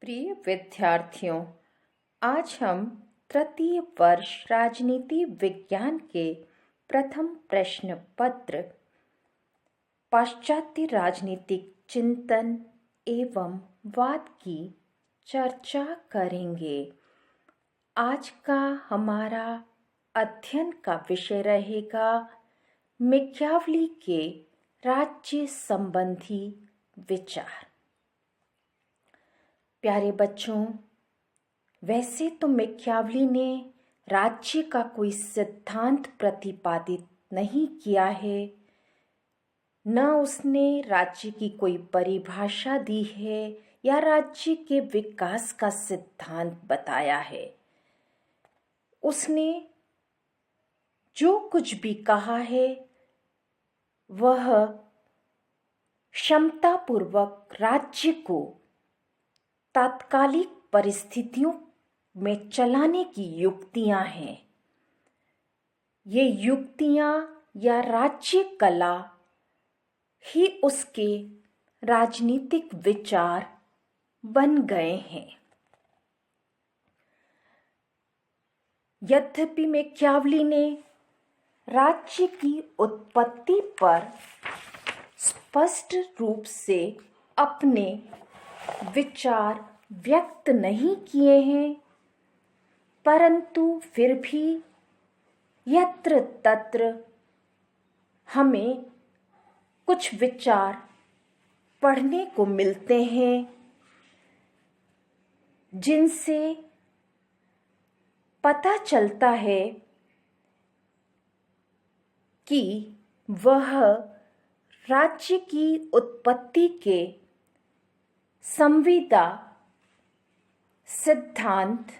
प्रिय विद्यार्थियों, आज हम तृतीय वर्ष राजनीति विज्ञान के प्रथम प्रश्न पत्र पाश्चात्य राजनीतिक चिंतन एवं वाद की चर्चा करेंगे। आज का हमारा अध्ययन का विषय रहेगा मैकियावेली के राज्य संबंधी विचार। प्यारे बच्चों, वैसे तो मैकियावेली ने राज्य का कोई सिद्धांत प्रतिपादित नहीं किया है, न उसने राज्य की कोई परिभाषा दी है या राज्य के विकास का सिद्धांत बताया है। उसने जो कुछ भी कहा है वह क्षमतापूर्वक राज्य को तात्कालिक परिस्थितियों में चलाने की युक्तियां हैं। ये युक्तियां या राज्य कला ही उसके राजनीतिक विचार बन गए हैं। यद्यपि मैकियावेली ने राज्य की उत्पत्ति पर स्पष्ट रूप से अपने विचार व्यक्त नहीं किए हैं, परंतु फिर भी यत्र तत्र हमें कुछ विचार पढ़ने को मिलते हैं जिनसे पता चलता है कि वह राज्य की उत्पत्ति के संविदा सिद्धांत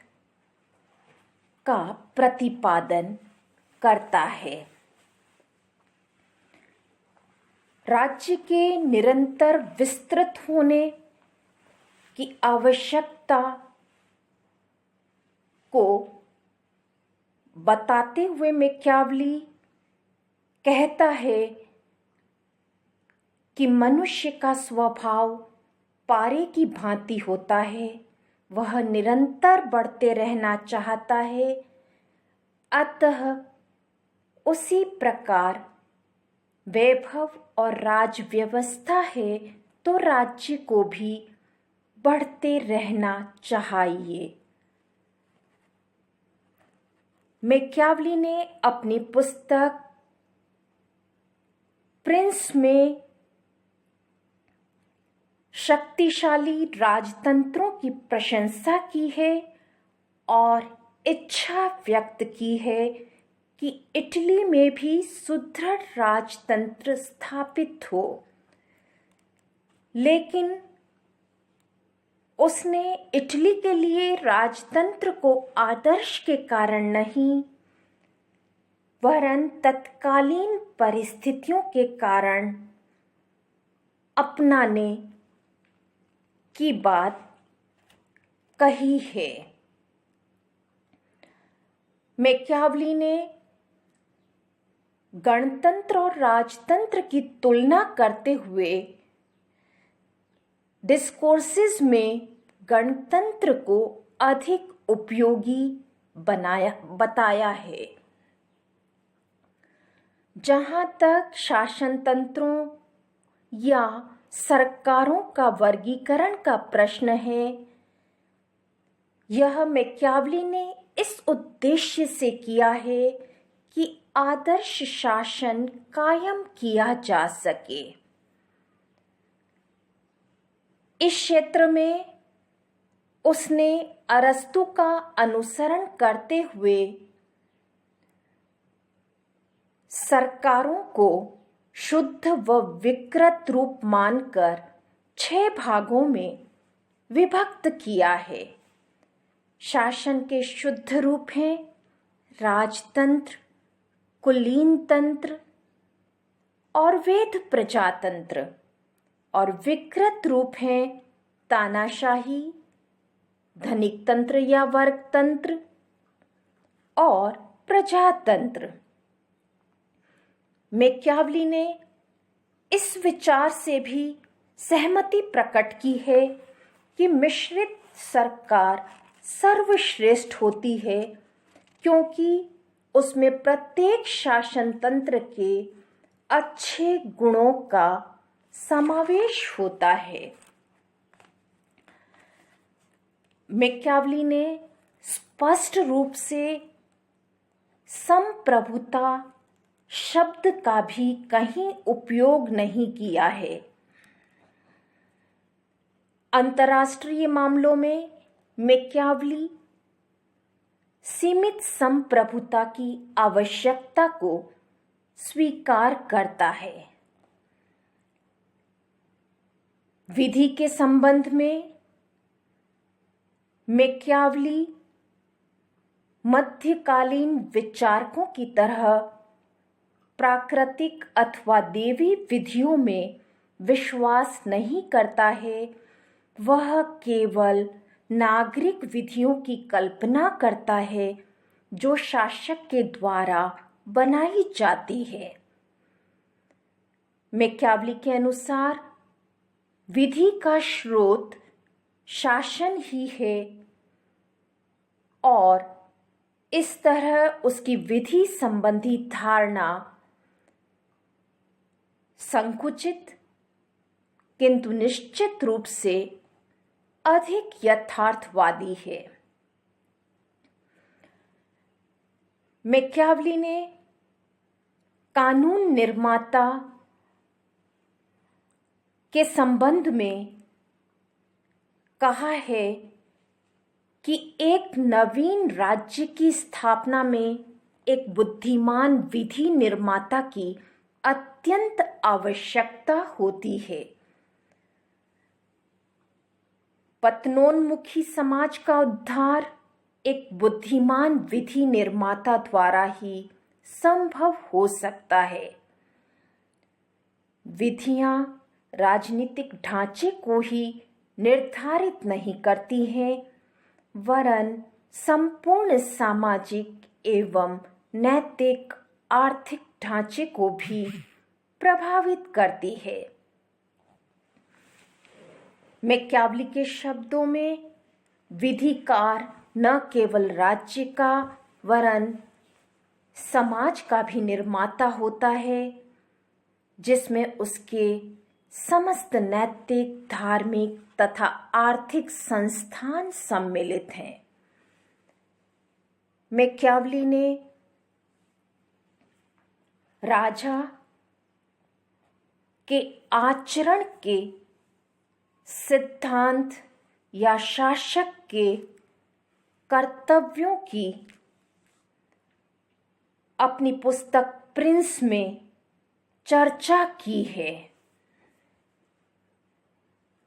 का प्रतिपादन करता है। राज्य के निरंतर विस्तृत होने की आवश्यकता को बताते हुए मैकियावेली कहता है कि मनुष्य का स्वभाव पारे की भांति होता है, वह निरंतर बढ़ते रहना चाहता है। अतः उसी प्रकार वैभव और राज व्यवस्था है तो राज्य को भी बढ़ते रहना चाहिए। मैकियावेली ने अपनी पुस्तक प्रिंस में शक्तिशाली राजतंत्रों की प्रशंसा की है और इच्छा व्यक्त की है कि इटली में भी सुदृढ़ राजतंत्र स्थापित हो, लेकिन उसने इटली के लिए राजतंत्र को आदर्श के कारण नहीं, वरन तत्कालीन परिस्थितियों के कारण अपनाने की बात कही है। मैकियावेली ने गणतंत्र और राजतंत्र की तुलना करते हुए डिस्कोर्सेस में गणतंत्र को अधिक उपयोगी बताया है। जहाँ तक शासन तंत्रों या सरकारों का वर्गीकरण का प्रश्न है, यह मैकियावेली ने इस उद्देश्य से किया है कि आदर्श शासन कायम किया जा सके। इस क्षेत्र में उसने अरस्तु का अनुसरण करते हुए सरकारों को शुद्ध व विकृत रूप मानकर 6 भागों में विभक्त किया है। शासन के शुद्ध रूप हैं राजतंत्र, कुलीन तंत्र और वैध प्रजातंत्र, और विकृत रूप हैं तानाशाही, धनिक तंत्र या वर्ग तंत्र और प्रजातंत्र। मैकियावेली ने इस विचार से भी सहमति प्रकट की है कि मिश्रित सरकार सर्वश्रेष्ठ होती है, क्योंकि उसमें प्रत्येक शासन तंत्र के अच्छे गुणों का समावेश होता है। मैकियावेली ने स्पष्ट रूप से संप्रभुता शब्द का भी कहीं उपयोग नहीं किया है। अंतर्राष्ट्रीय मामलों में मैकियावेली सीमित संप्रभुता की आवश्यकता को स्वीकार करता है। विधि के संबंध में मैकियावेली मध्यकालीन विचारकों की तरह प्राकृतिक अथवा देवी विधियों में विश्वास नहीं करता है। वह केवल नागरिक विधियों की कल्पना करता है जो शासक के द्वारा बनाई जाती है। मैकियावेली के अनुसार विधि का स्रोत शासन ही है और इस तरह उसकी विधि संबंधी धारणा संकुचित किंतु निश्चित रूप से अधिक यथार्थवादी है। मैकियावेली ने कानून निर्माता के संबंध में कहा है कि एक नवीन राज्य की स्थापना में एक बुद्धिमान विधि निर्माता की अत्यंत आवश्यकता होती है। पतनोन्मुखी समाज का उद्धार एक बुद्धिमान विधि निर्माता द्वारा ही संभव हो सकता है। विधियां राजनीतिक ढांचे को ही निर्धारित नहीं करती हैं, वरन संपूर्ण सामाजिक एवं नैतिक आर्थिक ढांचे को भी प्रभावित करती है। मैकियावेली के शब्दों में विधिकार न केवल राज्य का वरन समाज का भी निर्माता होता है, जिसमें उसके समस्त नैतिक, धार्मिक तथा आर्थिक संस्थान सम्मिलित हैं। मैकियावेली ने राजा के आचरण के सिद्धांत या शासक के कर्तव्यों की अपनी पुस्तक प्रिंस में चर्चा की है,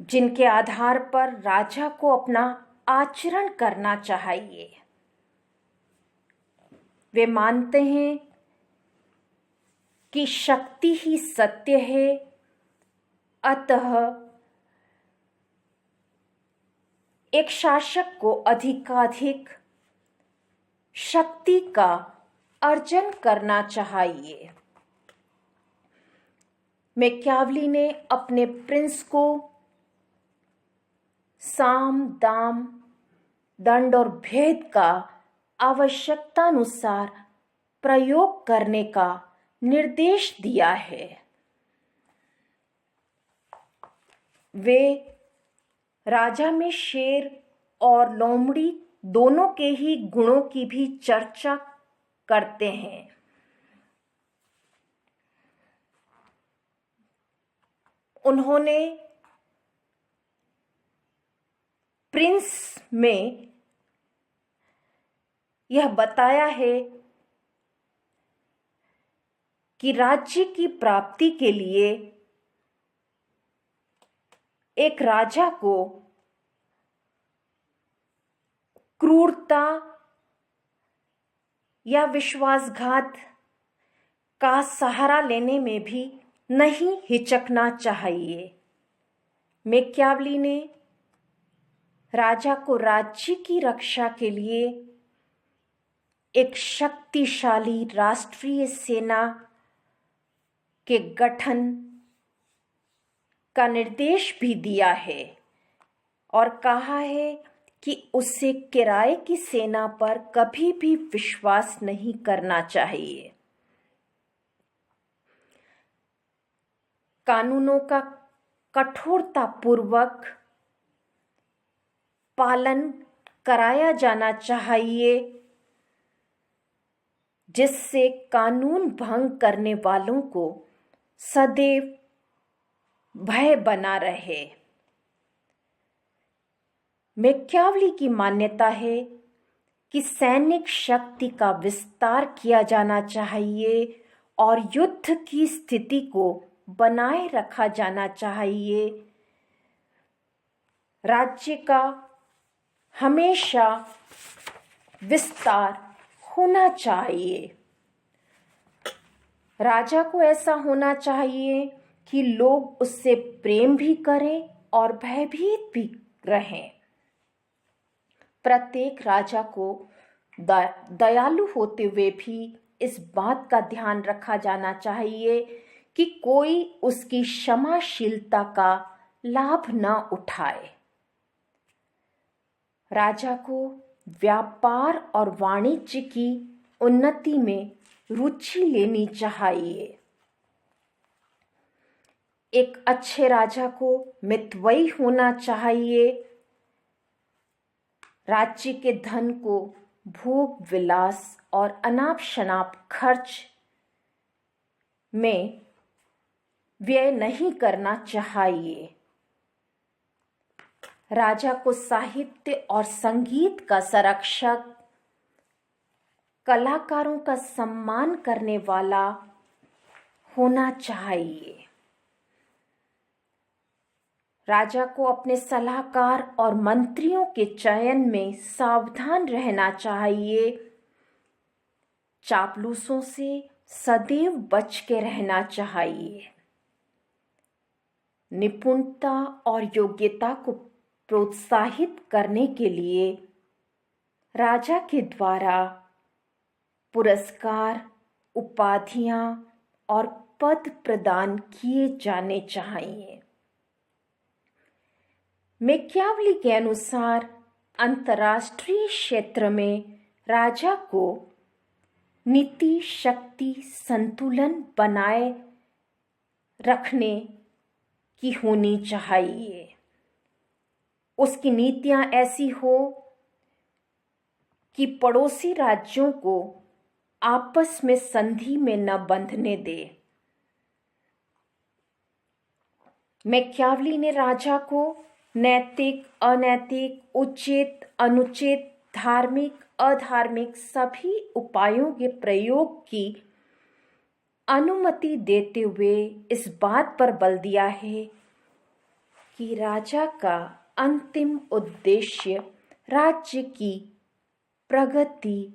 जिनके आधार पर राजा को अपना आचरण करना चाहिए। वे मानते हैं कि शक्ति ही सत्य है, अतः एक शासक को अधिकाधिक शक्ति का अर्जन करना चाहिए। मैकियावेली ने अपने प्रिंस को साम, दाम, दंड और भेद का आवश्यकतानुसार प्रयोग करने का निर्देश दिया है। वे राजा में शेर और लोमड़ी दोनों के ही गुणों की भी चर्चा करते हैं। उन्होंने प्रिंस में यह बताया है कि राज्य की प्राप्ति के लिए एक राजा को क्रूरता या विश्वासघात का सहारा लेने में भी नहीं हिचकना चाहिए। मैकियावेली ने राजा को राज्य की रक्षा के लिए एक शक्तिशाली राष्ट्रीय सेना के गठन का निर्देश भी दिया है और कहा है कि उसे किराए की सेना पर कभी भी विश्वास नहीं करना चाहिए। कानूनों का कठोरतापूर्वक पालन कराया जाना चाहिए, जिससे कानून भंग करने वालों को सदैव भय बना रहे। मैकियावेली की मान्यता है कि सैनिक शक्ति का विस्तार किया जाना चाहिए और युद्ध की स्थिति को बनाए रखा जाना चाहिए। राज्य का हमेशा विस्तार होना चाहिए। राजा को ऐसा होना चाहिए कि लोग उससे प्रेम भी करें और भयभीत भी रहें। प्रत्येक राजा को दयालु होते हुए भी इस बात का ध्यान रखा जाना चाहिए कि कोई उसकी क्षमाशीलता का लाभ न उठाए। राजा को व्यापार और वाणिज्य की उन्नति में रुचि लेनी चाहिए। एक अच्छे राजा को मितव्ययी होना चाहिए। राज्य के धन को भोग विलास और अनाप शनाप खर्च में व्यय नहीं करना चाहिए। राजा को साहित्य और संगीत का संरक्षक, कलाकारों का सम्मान करने वाला होना चाहिए। राजा को अपने सलाहकार और मंत्रियों के चयन में सावधान रहना चाहिए। चापलूसों से सदैव बच के रहना चाहिए। निपुणता और योग्यता को प्रोत्साहित करने के लिए राजा के द्वारा पुरस्कार, उपाधियां और पद प्रदान किए जाने चाहिए। मैकियावेली के अनुसार अंतर्राष्ट्रीय क्षेत्र में राजा को नीति शक्ति संतुलन बनाए रखने की होनी चाहिए। उसकी नीतियां ऐसी हो कि पड़ोसी राज्यों को आपस में संधि में न बंधने दे। मैकियावेली ने राजा को नैतिक, अनैतिक, उचित, अनुचित, धार्मिक, अधार्मिक सभी उपायों के प्रयोग की अनुमति देते हुए इस बात पर बल दिया है कि राजा का अंतिम उद्देश्य राज्य की प्रगति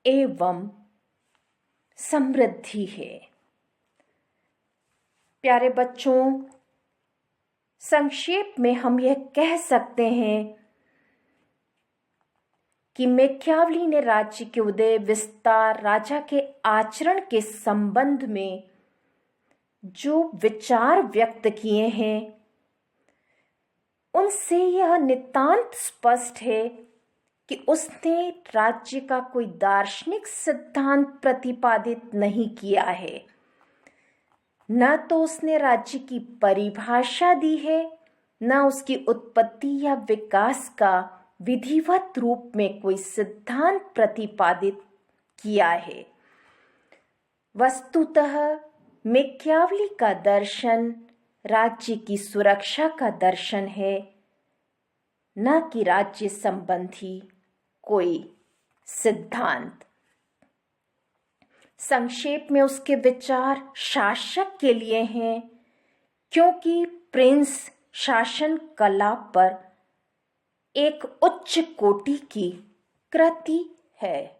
एवं समृद्धि है। प्यारे बच्चों, संक्षेप में हम यह कह सकते हैं कि मैकियावेली ने राज्य के उदय, विस्तार, राजा के आचरण के संबंध में जो विचार व्यक्त किए हैं, उनसे यह नितांत स्पष्ट है कि उसने राज्य का कोई दार्शनिक सिद्धांत प्रतिपादित नहीं किया है। न तो उसने राज्य की परिभाषा दी है, न उसकी उत्पत्ति या विकास का विधिवत रूप में कोई सिद्धांत प्रतिपादित किया है। वस्तुतः मैकियावेली का दर्शन राज्य की सुरक्षा का दर्शन है, न कि राज्य संबंधी कोई सिद्धांत। संक्षेप में उसके विचार शासक के लिए हैं, क्योंकि प्रिंस शासन कला पर एक उच्च कोटि की कृति है।